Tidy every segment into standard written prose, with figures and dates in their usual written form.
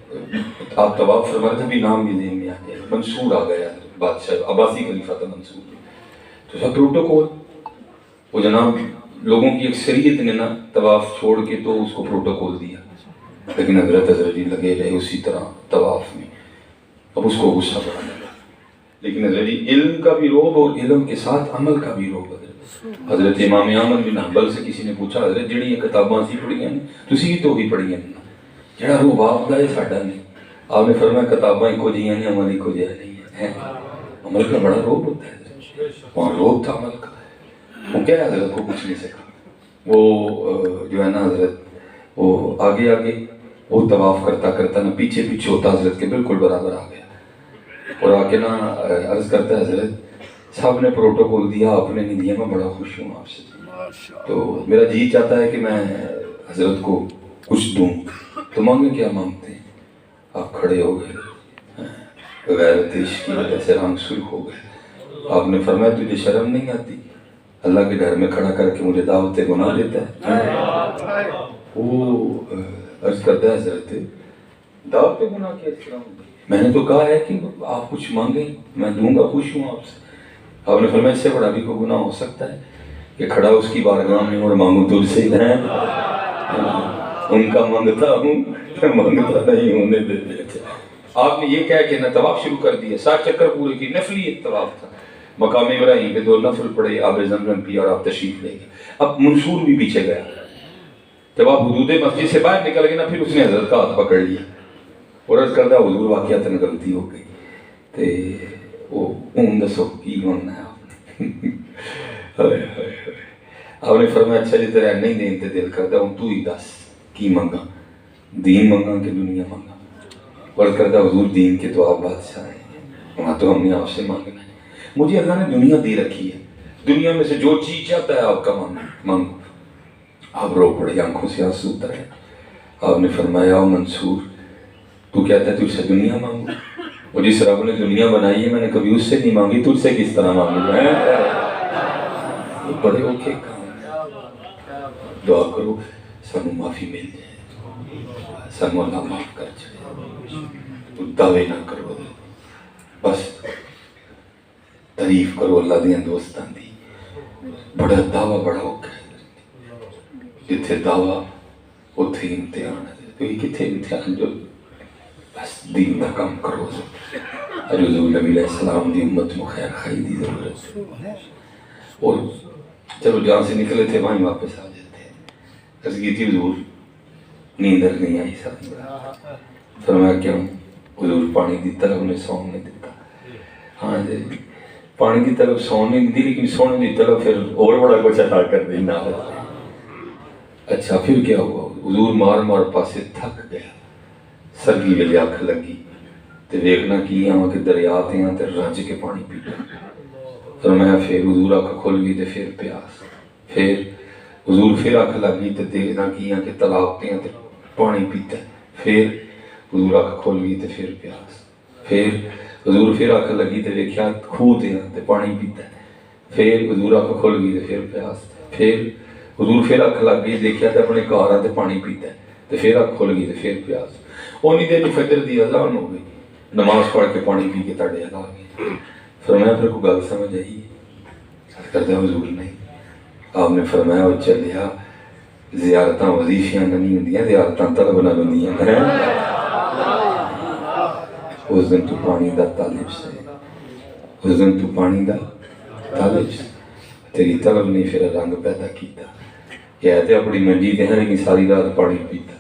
آپ طواف فرما رہے تھے بھی نام بھی ذہن میں آ گیا، منصور آ گیا، بادشاہ عباسی خلیفہ تھا منصور، تو سب پروٹوکول وہ جناب لوگوں کی اکثریت نے نا طواف چھوڑ کے تو اس کو پروٹوکول دیا، لیکن حضرت جی لگے رہے اسی طرح طواف میں، اب اس کو غصہ بڑھنے لگا، لیکن حضرت جی علم کا بھی روب اور علم کے ساتھ عمل کا بھی روب۔ حضرت امام احمد بن حنبل سے کسی نے پوچھا حضرت جڑی یہ کتاباں سی پڑھیاں نے تسی تو ہی پڑھیاں نے جڑا روب آپ دا ہے ساڈا نہیں، آپ نے فرمایا کتاباں ایکو جیاں نے عمل ایکو جہا نہیں ہے، عمل کا بڑا روب ہوتا ہے، وہاں روب تھا عمل کا، وہ کیا حضرت کو کچھ نہیں سکا، وہ جو ہے نا حضرت وہ آگے آگے وہ طواف کرتا کرتا نا پیچھے پیچھے ہوتا حضرت کے بالکل برابر آ گیا، اور آ کے نا عرض کرتا ہے حضرت سب نے پروٹوکول دیا آپ نے نہیں دیا، میں بڑا خوش ہوں آپ سے، تو میرا جی چاہتا ہے کہ میں حضرت کو کچھ دوں، تو مانگے کیا مانگتے ہیں؟ آپ کھڑے ہو گئے، غیرت عشق کی وجہ سے رنگ سرخ ہو گئے، آپ نے فرمایا تجھے شرم نہیں آتی اللہ کے گھر میں کھڑا کر کے مجھے دعوت گناہ دیتا ہے؟ وہ عرض کرتا ہے حضرت دعوت گناہ کی اسلام، میں نے تو کہا ہے کہ آپ کچھ مانگیں میں دوں گا، خوش ہوں آپ سے، آپ نے فرمایا اس سے بڑا بھی کوئی گناہ ہو سکتا ہے کہ کھڑا اس کی بارگاہ میں اور مانگوں تجھ سے ہے، ان کا مانگتا ہوں مانگتا نہیں ہونے دیتے۔ آپ نے یہ کہہ کہ نہ طواف شروع کر دیا، 7 چکر پورے کی، نفلی طواف تھا، مقام ابراہیم پہ 2 نفل پڑے، آب زمزم پیا اور آپ تشریف لے گئے۔ اب منصور بھی پیچھے گیا، جب آپ حدود مسجد سے باہر نکل گئے نا پھر اس نے حضرت کا ہاتھ پکڑ لیا اور عرض کردہ حضور واقعاتاً غلطی ہو گئی، تے وہ دسو کی ماننا ہے آپ نے؟ آپ نے فرمایا اچھا جی تیرا نہیں دین تے دل کردا ہوں تو ہی دس کی منگا، دین منگا کہ دنیا منگا؟ عرض کردہ حضور دین کے تو آپ بادشاہ ہیں، وہاں تو ہم نے آپ سے مانگنا ہے، مجھے اللہ نے دنیا دے رکھی ہے، دنیا میں سے جو چیز چاہتا ہے آپ کا مانگو۔ آپ رو پڑے، آنکھوں سے آنسو اترے، آپ نے فرمایا او منصور تو کہتا ہے تجھ سے دنیا مانگو، اور جس رب نے دنیا بنائی ہے میں نے کبھی اس سے نہیں مانگی، تجھ سے کس طرح مانگوں میں؟ بڑے اوکے کام دعا کرو سانو معافی مل جائے، سانو اللہ معاف کر جائے، تو دعوے نہ کرو، بس تعریف کرو اللہ دیاں دوستان دی، بڑا دعویٰ بڑا اوکا ہے، جتھے دعویٰ اتھے امتحان ہے، تو یہ کتھے امتحان جو بس دین دا کام کرو، حضور نبی علیہ السلام دی امت میں خیر خائی دی ضرورت، اور جب جہاں سے نکلے تھے وہیں واپس آ جاتے ہیں، عرض کی تھی حضور نیندر نہیں آئی سب، فرمایا کیوں؟ حضور پانی دی طرف نے سون نہیں دیتا، ہاں جی پانی دی طرف سون نہیں دی لیکن سونے دی طرف پھر اور بڑا کچھ عطا کر دینا ہے۔ اچھا پھر کیا ہوا؟ حضور مار مار پاسے تھک گیا، سرگی ویلے آنکھ لگی تے ویکھنا کی آواں کہ دریا تے آں تے رج کے پانی پیتا، فرمایا پھر حضور آنکھ کھل گئی تے پھر پیاس، پھر حضور پھر آنکھ لگی تے دیکھنا کی آں کہ تالاب تے آں تے پانی پیتا، پھر حضور آنکھ کھل گئی تے پھر پیاس، پھر حضور پھر آنکھ لگی تے دیکھیا کھوہ تے آں تے پانی پیتا، پھر حضور آنکھ کھل گئی تے پھر پیاس، پھر حضور پھر آنکھ لگ گئی دیکھیا تے اپنے گھر آ تے پانی پیتا، تے پھر آنکھ کھل گئی تے پھر پیاس، اونی دیر فجر دی اذان ہو گئی، نماز پڑھ کے پانی پی کے تاڑے آ گئے، فرمایا پھر کوئی گل سمجھ آئی؟ کرتے حضور نہیں، آپ نے فرمایا وہ چلیا زیارتاں وظیفیاں نہیں ہوندیاں، زیارتاں طلب نہ ہوندیاں، اس دن تو پانی دا طالب سے، اس دن تو پانی دا طالب سے، تیری طلب نے پھر رنگ پیدا کیتا، کہتے اپنی منجی تے ہیں لیکن ساری رات پانی پیتا،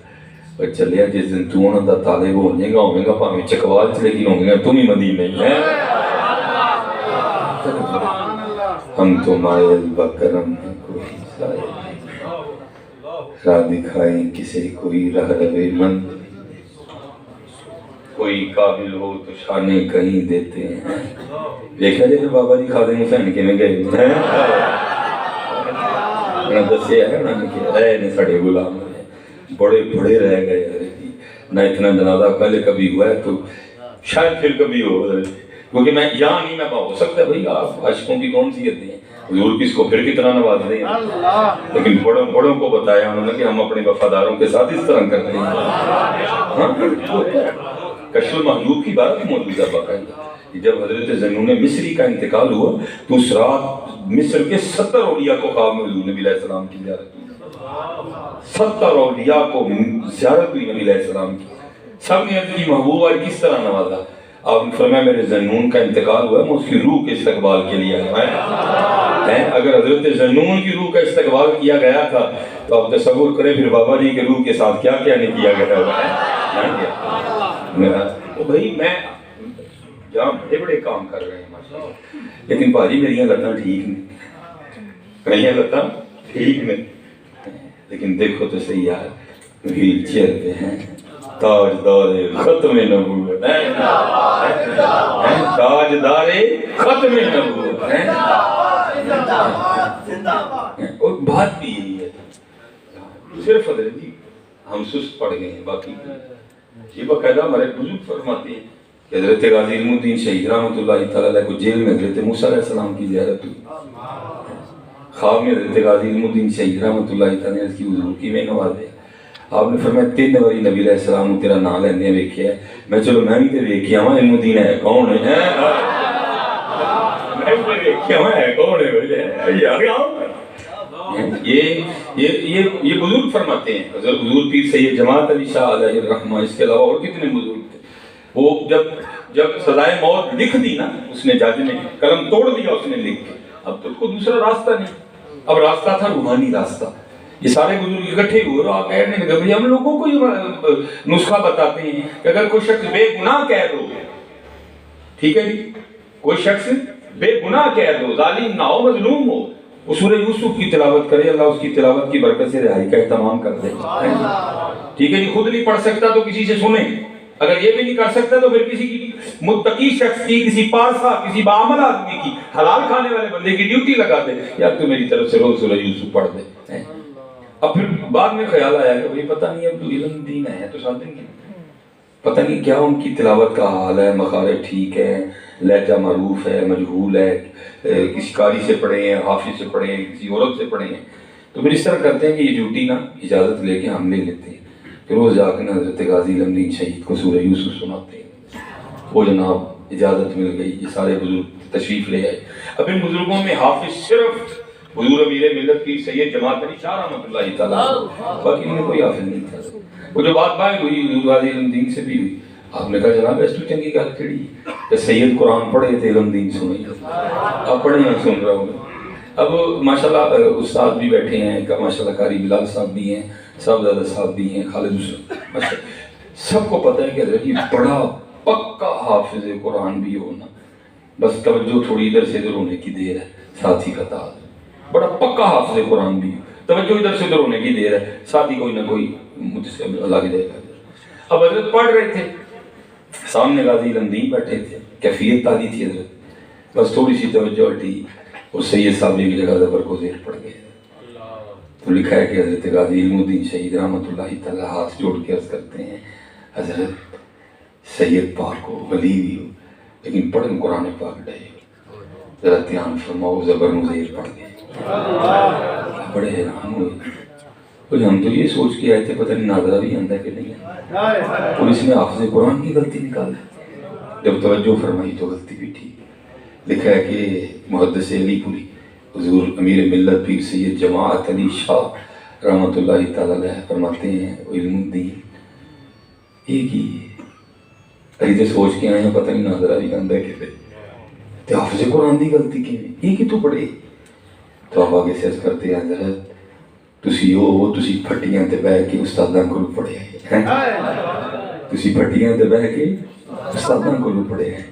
اور چلیا جس دن تو انہوں دا طالب ہونے گا پاہمیں چکوال چ لیکن ہوں گے تم ہی مدی نہیں ہے، ہم تو مائل بکرم ہیں کوئی سائل راہ دکھائیں کسے کوئی رہ روے من، کوئی قابل ہو تو شانے کہیں دیتے ہیں، دیکھا جائے بابا جی خادم حسین کے میں گئے ہیں، انہوں نے دسیا ہے انہوں نے کہ رہے نے ساڑے غلام بڑے بڑے رہ گئے، نہ اتنا جنازہ پہلے کبھی ہوا ہے تو شاید پھر کبھی ہو، کیونکہ میں یہاں نہیں میں ہو سکتا بھائی آپ عاشقوں کی کون سی عدیں ہیں، हुजूर किसको फिर कितना नवाज रहे हैं, लेकिन बड़ों को बताया उन्होंने कि हम अपने वफादारों के साथ इस तरह करते हैं। हाँ, कश्फ महजूब की बात मौजूद है बाकायदा। जब हजरत ज़न्नून मिस्री का इंतकाल हुआ तो उस रात मिस्र के 70 औलिया को ख्वाब में हुजूर नबी अलैहिस्सलाम की ज़ियारत की। 70 औलिया को ज़ियारत हुई नबी अलैहिस्सलाम की। सब ने अर्ज़ की महबूब आज किस तरह नवाजा। आपने फरमाया मेरे ज़न्नून का इंतकाल हुआ, मैं उसकी रूह के इस्तकबाल के लिए आया है। अगर हजरत ज़न्नून की रूह का इस्तकबाल किया गया था तो आप तसव्वुर करें फिर बाबा जी के रूह के साथ क्या क्या नहीं किया गया हुआ है। तो भाई मैं जहाँ बड़े बड़े काम कर रहे हैं माशाल्लाह, लेकिन भाजी मेरिया लत्तां ठीक नहीं, मेरिया लत्तां ठीक नहीं, लेकिन देखो तो सही यार, व्हील चेयर पे हैं, ताजदारे खत्म नबूवत है, ताजदारे खत्म नबूवत है। और बात भी यही है, सिर्फ हजरत जी हम सुस्त पड़ गए हैं, बाकी ये बाकायदा हमारे बुजुर्ग फरमाते हैं कि हजरत गाजी इल्मुद्दीन शहीद रहमतुल्लाह तआला अलैह को जेल में हजरत मूसा अलैहिस्सलाम की ज़ियारत हुई। ख्वाब में हजरत गाजी इल्मुद्दीन शहीद रहमतुल्लाह तआला ने इसकी हुजूर की में नवाजे। आपने फरमाया 3 बारी नबी अलैहिस्सलाम तेरा नाम लेने वेखिया, मैं चलो मैं भी ते वेखिया हां इल्मुद्दीन है कौन है, मैं भी वेखिया हां है कौन है यार। ये बुजुर्ग फरमाते हैं, हजरत हुजूर पीर सैयद जमात अली शाह अलैहि रहमा, इसके अलावा और कितने बुजुर्ग थे। वो जब सजाए मौत लिख दी ना उसने, जज ने कलम तोड़ दिया उसने लिख के, अब तो उसको दूसरा रास्ता नहीं, अब रास्ता था रूहानी रास्ता। ये सारे बुजुर्ग इकट्ठे हुए और कहने लगे भाई हम लोगों को ये नुस्खा बताते हैं कि अगर कोई शख्स बेगुनाह कह दो, ठीक है जी, कोई शख्स बेगुनाह कह दो, जालिम ना हो मजलूम हो, वो सूरह यूसुफ की तिलावत करे, अल्लाह उसकी तिलावत की बरकत से रिहाई का एहतमाम कर दे। ठीक है जी, खुद नहीं पढ़ सकता तो किसी से सुने, अगर ये भी नहीं कर सकता तो फिर किसी की मुत्तकी शख्स की, किसी पारसा, किसी बाअमल आदमी की, हलाल खाने वाले बंदे की ड्यूटी लगा दे, यार तू मेरी तरफ से रोज सूरह यूसुफ पढ़ दे। अब फिर बाद में ख्याल आया कि भाई पता नहीं अब तो इल्म दीन है तो साथ देंगे, पता नहीं क्या उनकी तिलावत का हाल है, मखारज ठीक है, लहजा मरूफ है, मजहूल है, किसी कारी से पढ़े हैं, हाफिज से पढ़े हैं, किसी औरत से पढ़े हैं, तो फिर इस तरह करते हैं कि ये ड्यूटी ना इजाज़त लेके हम ले लेते हैं, फिर रोज़ जाकर ना हज़रत गाजी इल्मुद्दीन शहीद को सूरह यूसुफ सुनाते हैं। वो जनाब इजाज़त मिल गई, ये सारे बुजुर्ग तशरीफ़ ले आए। अब इन बुजुर्गों में हाफिज सिर्फ हुजूर अमीर मिल्लत पीर सैयद जमात अली शाह रहमतुल्लाह तआला, बाकी इनमें कोई हाफिज नहीं था। वो जो बात हुई हुजूर गाजी इल्मुद्दीन से भी हुई, आपने कहा जनाब इस तो चंगी गल केड़ी, सैयद कुरान पढ़े थे इल्मुद्दीन सुने, आप पढ़े मैं सुन रहा हूँ। अब माशाल्लाह उस्ताद भी बैठे हैं, का माशाल्लाह कारी बिलाल साहब भी हैं, साहबजादा साहब भी हैं, खालिद हुसैन, सबको पता है कि हज़रत जी बड़ा पक्का हाफिज कुरान भी हो ना, बस तवज्जो थोड़ी इधर से इधर होने की देर है, साथ ही खता, बड़ा पक्का हाफिज कुरान भी, तवज्जो इधर से उधर होने की देर है, साथ ही कोई ना कोई मुझसे लग जाएगा। अब हजरत पढ़ रहे थे, सामने गाजी इल्मुद्दीन बैठे थे, कैफियत ताली थी हजरत, बस थोड़ी सी तवज्जो हटी और सैयद साहब की जगह ज़बर को ज़ेर पड़ गए। तो लिखा है कि हजरत गाजी इल्मुद्दीन शहीद रहमतुल्लाह तआला हाथ जोड़ के अर्ज़ करते हैं, हजरत सैयद पाक हो, वली भी हो, लेकिन पढ़न कुरान पाक डे, जरा ध्यान फरमाओ, ज़बर को ज़ेर पड़ गए। बड़े हैरान हुए, और हम तो ये सोच के आए थे पता नहीं नादरा भी आंदा कि नहीं है, और इसमें हाफ़िज़ कुरान की गलती निकाल दी, जब तवज्जो फरमाई तो गलती भी ठीक। लिखा है कि मुहद्दिस अलीपुरी हुजूर अमीर मिल्लत पीर सैयद जमात अली शाह रहमतुल्लाह तआला अलैह फरमाते हैं, इल्मुद्दीन एक ही अभी तो सोच के आए हैं पता नहीं नादरा भी आंदा कि ते हाफ़िज़ कुरान की गलती किवें, एक ही तो पढ़े। तो आप आगे से करते हैं हज़रत तुसी हो, तुसी फट्टियां ते बह के उस्तादां कोल पढ़े हैं, तुसी फट्टियां ते बह के उस्तादां कोल पढ़े हैं,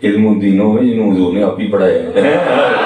इल्मुद्दीन होवे जिन्होंने हुजूर ने आप ही पढ़ाया है।